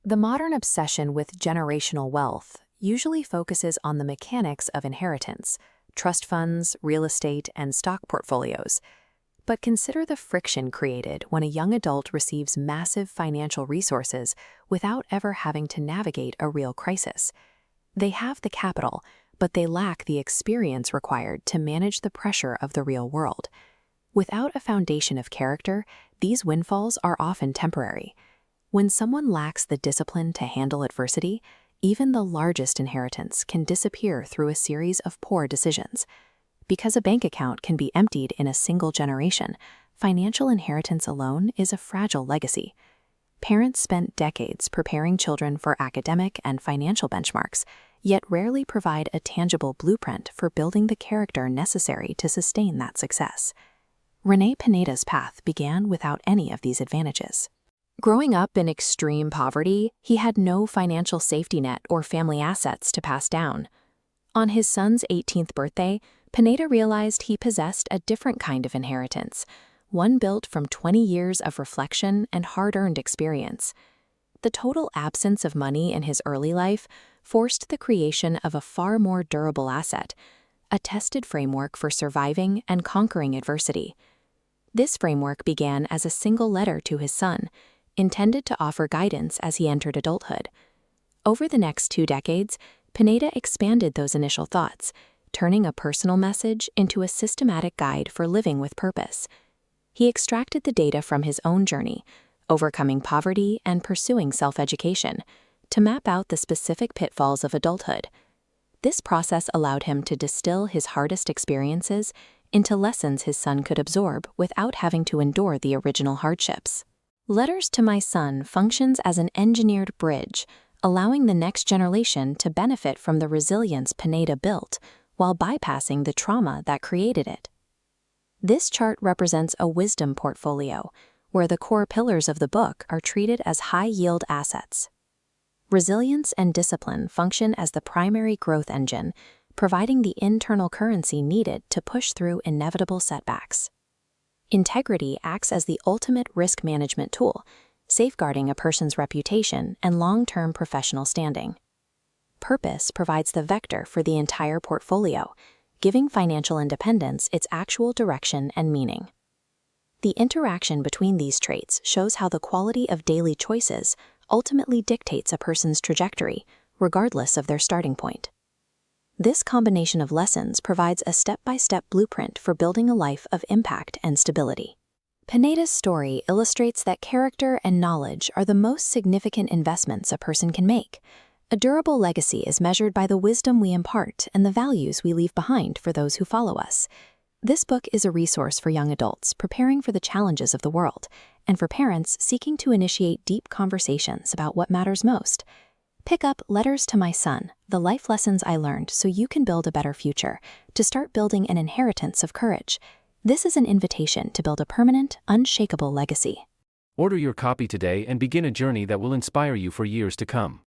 The modern obsession with generational wealth usually focuses on the mechanics of inheritance, trust funds, real estate, and stock portfolios. But consider the friction created when a young adult receives massive financial resources without ever having to navigate a real crisis. They have the capital, but they lack the experience required to manage the pressure of the real world. Without a foundation of character, these windfalls are often temporary. When someone lacks the discipline to handle adversity, even the largest inheritance can disappear through a series of poor decisions. Because a bank account can be emptied in a single generation, financial inheritance alone is a fragile legacy. Parents spent decades preparing children for academic and financial benchmarks, yet rarely provide a tangible blueprint for building the character necessary to sustain that success. Rene Pineda's path began without any of these advantages. Growing up in extreme poverty, he had no financial safety net or family assets to pass down. On his son's 18th birthday, Pineda realized he possessed a different kind of inheritance, one built from 20 years of reflection and hard-earned experience. The total absence of money in his early life forced the creation of a far more durable asset, a tested framework for surviving and conquering adversity. This framework began as a single letter to his son, intended to offer guidance as he entered adulthood. Over the next 2 decades, Pineda expanded those initial thoughts, turning a personal message into a systematic guide for living with purpose. He extracted the data from his own journey, overcoming poverty and pursuing self-education, to map out the specific pitfalls of adulthood. This process allowed him to distill his hardest experiences into lessons his son could absorb without having to endure the original hardships. Letters to My Son functions as an engineered bridge, allowing the next generation to benefit from the resilience Pineda built while bypassing the trauma that created it. This chart represents a wisdom portfolio, where the core pillars of the book are treated as high-yield assets. Resilience and discipline function as the primary growth engine, providing the internal currency needed to push through inevitable setbacks. Integrity acts as the ultimate risk management tool, safeguarding a person's reputation and long-term professional standing. Purpose provides the vector for the entire portfolio, giving financial independence its actual direction and meaning. The interaction between these traits shows how the quality of daily choices ultimately dictates a person's trajectory, regardless of their starting point. This combination of lessons provides a step-by-step blueprint for building a life of impact and stability. Pineda's story illustrates that character and knowledge are the most significant investments a person can make. A durable legacy is measured by the wisdom we impart and the values we leave behind for those who follow us. This book is a resource for young adults preparing for the challenges of the world, and for parents seeking to initiate deep conversations about what matters most. Pick up Letters to My Son, The Life Lessons I Learned So You Can Build a Better Future, to start building an inheritance of courage. This is an invitation to build a permanent, unshakable legacy. Order your copy today and begin a journey that will inspire you for years to come.